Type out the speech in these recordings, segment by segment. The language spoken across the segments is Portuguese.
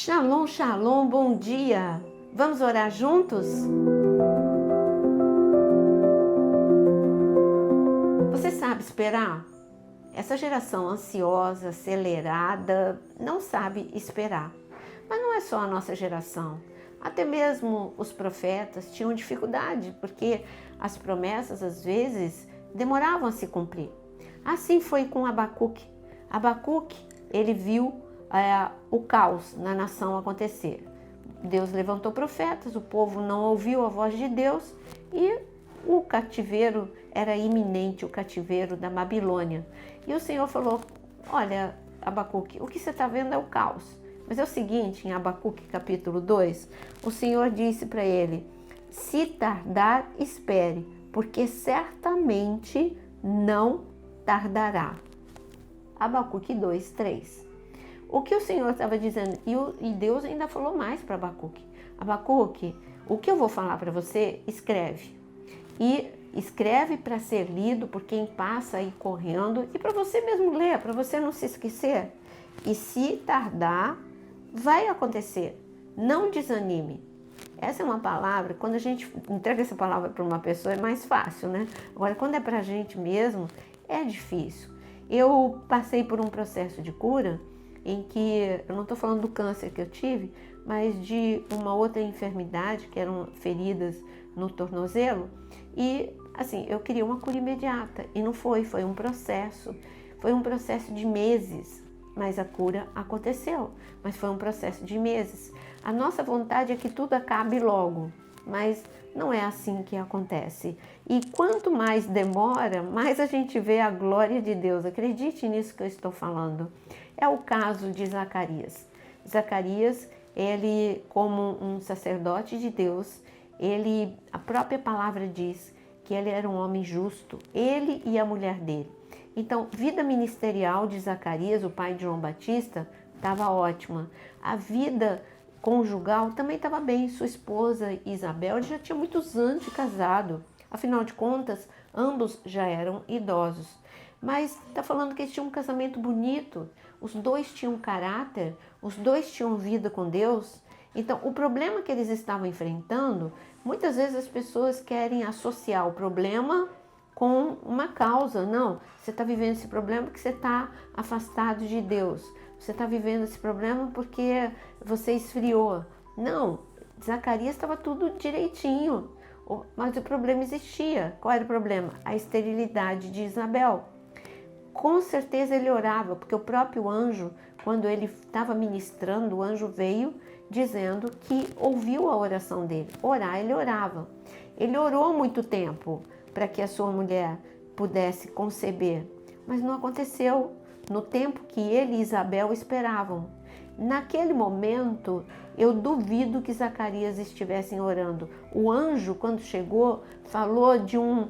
Shalom, shalom, bom dia! Vamos orar juntos? Você sabe esperar? Essa geração ansiosa, acelerada, não sabe esperar. Mas não é só a nossa geração. Até mesmo os profetas tinham dificuldade, porque as promessas, às vezes, demoravam a se cumprir. Assim foi com Abacuque. Abacuque, ele viu o caos na nação acontecer. Deus levantou profetas, o povo não ouviu a voz de Deus e o cativeiro era iminente, o cativeiro da Babilônia. E o Senhor falou: olha, Abacuque, o que você está vendo é o caos. Mas é o seguinte, em Abacuque capítulo 2, o Senhor disse para ele: se tardar, espere, porque certamente não tardará. Abacuque 2, 3. O que o Senhor estava dizendo, e Deus ainda falou mais para Abacuque: Abacuque, o que eu vou falar para você, escreve. E escreve para ser lido por quem passa aí correndo e para você mesmo ler, para você não se esquecer. E se tardar, vai acontecer. Não desanime. Essa é uma palavra, quando a gente entrega essa palavra para uma pessoa é mais fácil, né? Agora, quando é para a gente mesmo, é difícil. Eu passei por um processo de cura em que, eu não estou falando do câncer que eu tive, mas de uma outra enfermidade, que eram feridas no tornozelo, e assim, eu queria uma cura imediata, e não foi um processo de meses, mas a cura aconteceu, mas foi um processo de meses. A nossa vontade é que tudo acabe logo, mas não é assim que acontece. E quanto mais demora, mais a gente vê a glória de Deus. Acredite nisso que eu estou falando. É o caso de Zacarias. Zacarias, ele, como um sacerdote de Deus, a própria palavra diz que ele era um homem justo, ele e a mulher dele. Então, vida ministerial de Zacarias, o pai de João Batista, estava ótima. A vida conjugal também estava bem. Sua esposa Isabel já tinha muitos anos de casado. Afinal de contas, ambos já eram idosos. Mas está falando que eles tinham um casamento bonito. Os dois tinham caráter, os dois tinham vida com Deus. Então, o problema que eles estavam enfrentando, muitas vezes as pessoas querem associar o problema com uma causa. Não, você está vivendo esse problema porque você está afastado de Deus. Você está vivendo esse problema porque você esfriou. Não, Zacarias estava tudo direitinho, mas o problema existia. Qual era o problema? A esterilidade de Isabel. Com certeza ele orava, porque o próprio anjo, quando ele estava ministrando, o anjo veio dizendo que ouviu a oração dele. Orar, ele orava. Ele orou muito tempo para que a sua mulher pudesse conceber, mas não aconteceu no tempo que ele e Isabel esperavam. Naquele momento, eu duvido que Zacarias estivessem orando. O anjo, quando chegou, falou de um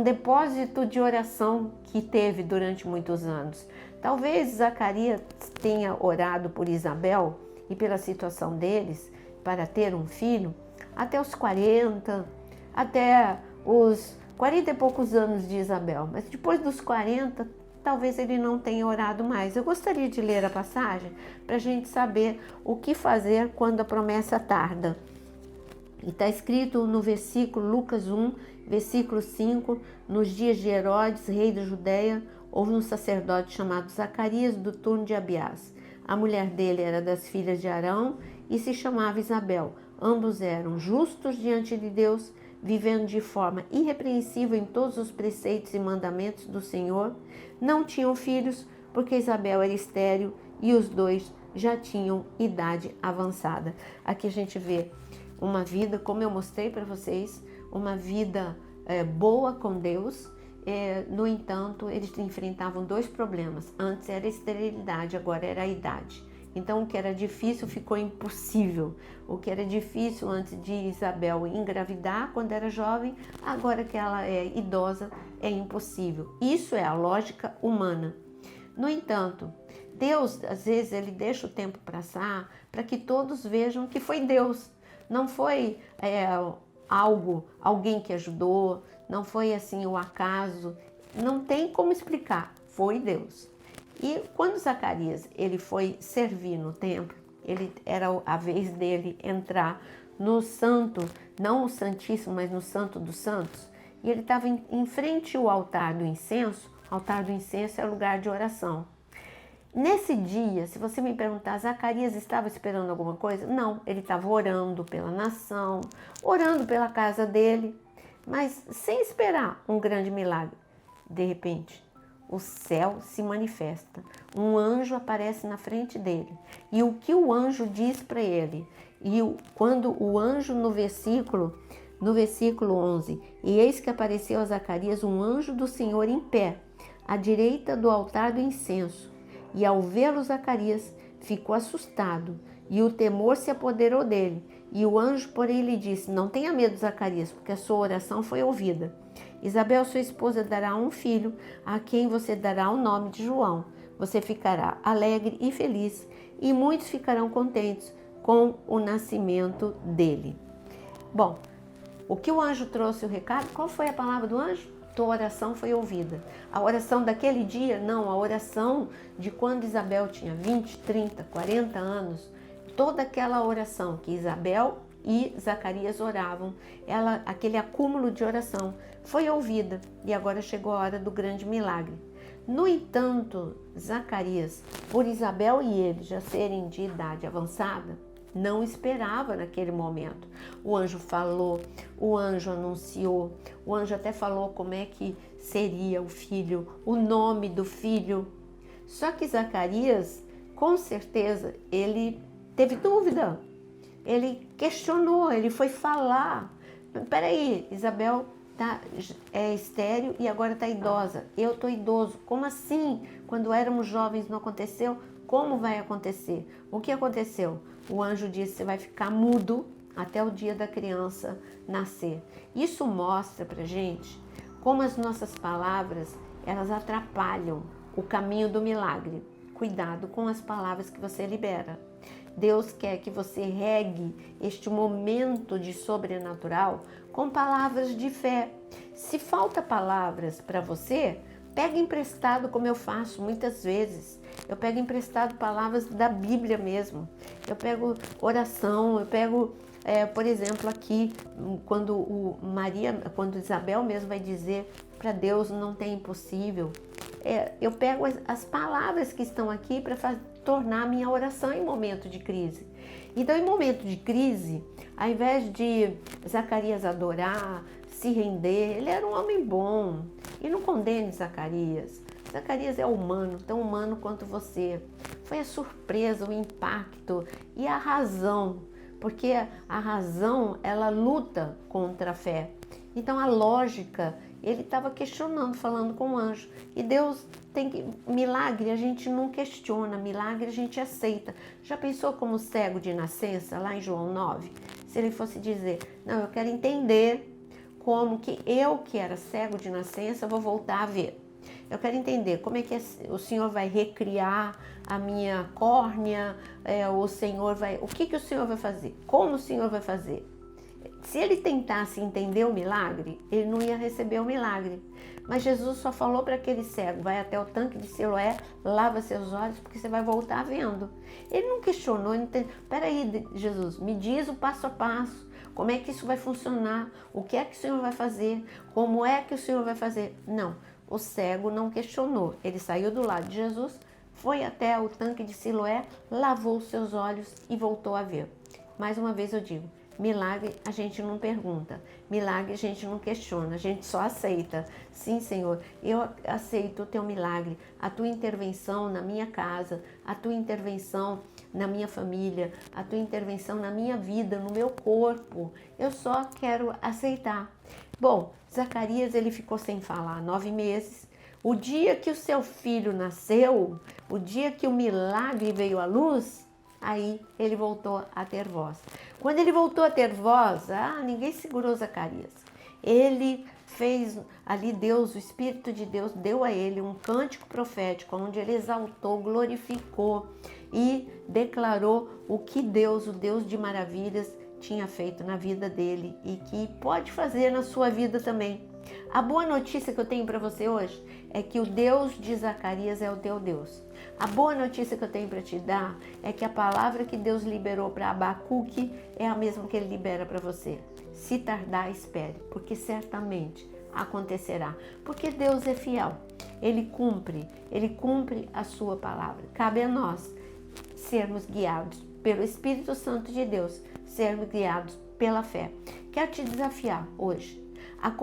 depósito de oração que teve durante muitos anos. Talvez Zacarias tenha orado por Isabel e pela situação deles para ter um filho até os 40, até os 40 e poucos anos de Isabel. Mas depois dos 40, talvez ele não tenha orado mais. Eu gostaria de ler a passagem para a gente saber o que fazer quando a promessa tarda. E está escrito no versículo Lucas 1, versículo 5, nos dias de Herodes, rei da Judéia, houve um sacerdote chamado Zacarias do turno de Abiás. A mulher dele era das filhas de Arão e se chamava Isabel. Ambos eram justos diante de Deus, vivendo de forma irrepreensível em todos os preceitos e mandamentos do Senhor. Não tinham filhos, porque Isabel era estéril e os dois já tinham idade avançada. Aqui a gente vê uma vida, como eu mostrei para vocês, uma vida boa com Deus. No entanto, eles enfrentavam dois problemas. Antes era a esterilidade, agora era a idade. Então, o que era difícil ficou impossível. O que era difícil antes de Isabel engravidar, quando era jovem, agora que ela é idosa, é impossível. Isso é a lógica humana. No entanto, Deus, às vezes, ele deixa o tempo passar para que todos vejam que foi Deus. Não foi alguém que ajudou, não foi assim o acaso. Não tem como explicar, foi Deus. E quando Zacarias ele foi servir no templo, ele era a vez dele entrar no santo, não o santíssimo, mas no santo dos santos, e ele estava em frente ao altar do incenso. O altar do incenso é lugar de oração. Nesse dia, se você me perguntar, Zacarias estava esperando alguma coisa? Não, ele estava orando pela nação, orando pela casa dele, mas sem esperar um grande milagre. De repente, o céu se manifesta, um anjo aparece na frente dele. E o que o anjo diz para ele? Quando o anjo no versículo 11, e eis que apareceu a Zacarias um anjo do Senhor em pé, à direita do altar do incenso. E ao vê-lo, Zacarias ficou assustado, e o temor se apoderou dele. E o anjo, porém, lhe disse: não tenha medo, Zacarias, porque a sua oração foi ouvida. Isabel, sua esposa, dará um filho, a quem você dará o nome de João. Você ficará alegre e feliz, e muitos ficarão contentes com o nascimento dele. Bom, o que o anjo trouxe o recado? Qual foi a palavra do anjo? Tua oração foi ouvida. A oração daquele dia? Não, a oração de quando Isabel tinha 20, 30, 40 anos. Toda aquela oração que Isabel e Zacarias oravam, aquele acúmulo de oração foi ouvida, e agora chegou a hora do grande milagre. No entanto, Zacarias, por Isabel e ele já serem de idade avançada, não esperava naquele momento. O anjo falou, o anjo anunciou, o anjo até falou como é que seria o filho, o nome do filho. Só que Zacarias, com certeza, ele teve dúvida, ele questionou, ele foi falar. Peraí, Isabel é estéril e agora está idosa, eu estou idoso, como assim? Quando éramos jovens não aconteceu? Como vai acontecer? O que aconteceu? O anjo disse: você vai ficar mudo até o dia da criança nascer. Isso mostra pra gente como as nossas palavras, elas atrapalham o caminho do milagre. Cuidado com as palavras que você libera. Deus quer que você regue este momento de sobrenatural com palavras de fé. Se falta palavras para você, pega emprestado, como eu faço muitas vezes. Eu pego emprestado palavras da Bíblia mesmo. Eu pego oração, eu pego, por exemplo, aqui, quando Isabel mesmo vai dizer para Deus não tem impossível. Eu pego as palavras que estão aqui para tornar a minha oração em momento de crise. Então, em momento de crise, ao invés de Zacarias adorar, se render, ele era um homem bom. E não condene Zacarias. Zacarias é humano, tão humano quanto você. Foi a surpresa, o impacto e a razão, porque a razão, ela luta contra a fé. Então a lógica, ele estava questionando, falando com o anjo. E Deus milagre a gente não questiona, milagre a gente aceita. Já pensou como cego de nascença, lá em João 9? Se ele fosse dizer, não, eu quero entender como que eu, que era cego de nascença, vou voltar a ver. Eu quero entender como é que o Senhor vai recriar a minha córnea, o que o Senhor vai fazer? Como o Senhor vai fazer? Se ele tentasse entender o milagre, ele não ia receber o milagre. Mas Jesus só falou para aquele cego, vai até o tanque de Siloé, lava seus olhos, porque você vai voltar vendo. Ele não questionou, ele não entendeu. Peraí, Jesus, me diz o passo a passo. Como é que isso vai funcionar? O que é que o Senhor vai fazer? Como é que o Senhor vai fazer? Não, o cego não questionou. Ele saiu do lado de Jesus, foi até o tanque de Siloé, lavou os seus olhos e voltou a ver. Mais uma vez eu digo, milagre a gente não pergunta, milagre a gente não questiona, a gente só aceita. Sim, Senhor, eu aceito o teu milagre, a tua intervenção na minha casa, a tua intervenção na minha família, a tua intervenção na minha vida, no meu corpo. Eu só quero aceitar. Bom, Zacarias, ele ficou sem falar 9 meses. O dia que o seu filho nasceu, o dia que o milagre veio à luz, aí ele voltou a ter voz. Quando ele voltou a ter voz, ninguém segurou Zacarias. Ele fez ali Deus, o Espírito de Deus deu a ele um cântico profético, onde ele exaltou, glorificou e declarou o que Deus, o Deus de maravilhas, tinha feito na vida dele e que pode fazer na sua vida também. A boa notícia que eu tenho para você hoje é que o Deus de Zacarias é o teu Deus. A boa notícia que eu tenho para te dar é que a palavra que Deus liberou para Abacuque é a mesma que ele libera para você. Se tardar, espere, porque certamente acontecerá. Porque Deus é fiel. Ele cumpre a sua palavra. Cabe a nós sermos guiados pelo Espírito Santo de Deus, sermos guiados pela fé. Quero te desafiar hoje a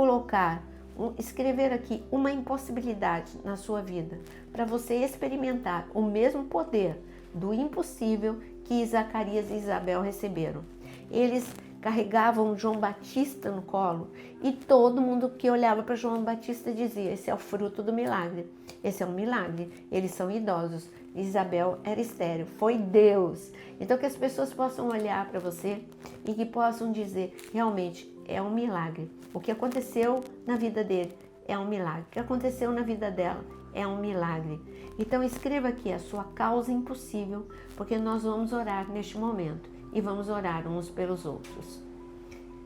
escrever aqui uma impossibilidade na sua vida, para você experimentar o mesmo poder do impossível que Zacarias e Isabel receberam. Eles carregavam João Batista no colo e todo mundo que olhava para João Batista dizia: esse é o fruto do milagre, esse é um milagre, eles são idosos. Isabel era estéril, foi Deus. Então que as pessoas possam olhar para você e que possam dizer: realmente é um milagre. O que aconteceu na vida dele é um milagre. O que aconteceu na vida dela é um milagre. Então escreva aqui a sua causa impossível, porque nós vamos orar neste momento e vamos orar uns pelos outros.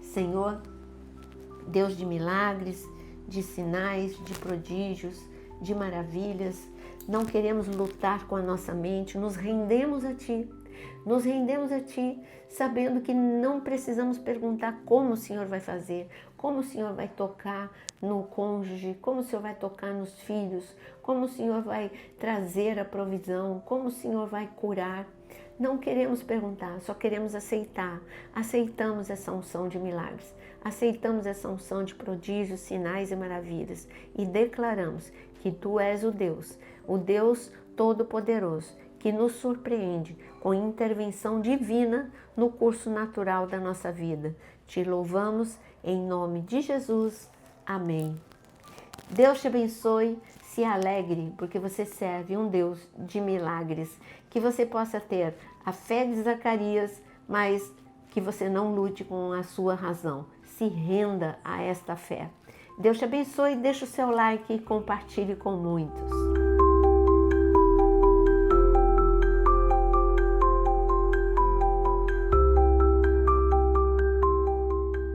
Senhor, Deus de milagres, de sinais, de prodígios, de maravilhas, não queremos lutar com a nossa mente, nos rendemos a Ti. Nos rendemos a Ti, sabendo que não precisamos perguntar como o Senhor vai fazer, como o Senhor vai tocar no cônjuge, como o Senhor vai tocar nos filhos, como o Senhor vai trazer a provisão, como o Senhor vai curar. Não queremos perguntar, só queremos aceitar. Aceitamos essa unção de milagres, aceitamos essa unção de prodígios, sinais e maravilhas e declaramos que Tu és o Deus Todo-Poderoso, que nos surpreende com intervenção divina no curso natural da nossa vida. Te louvamos em nome de Jesus. Amém. Deus te abençoe, se alegre, porque você serve um Deus de milagres. Que você possa ter a fé de Zacarias, mas que você não lute com a sua razão. Se renda a esta fé. Deus te abençoe, deixa o seu like e compartilhe com muitos.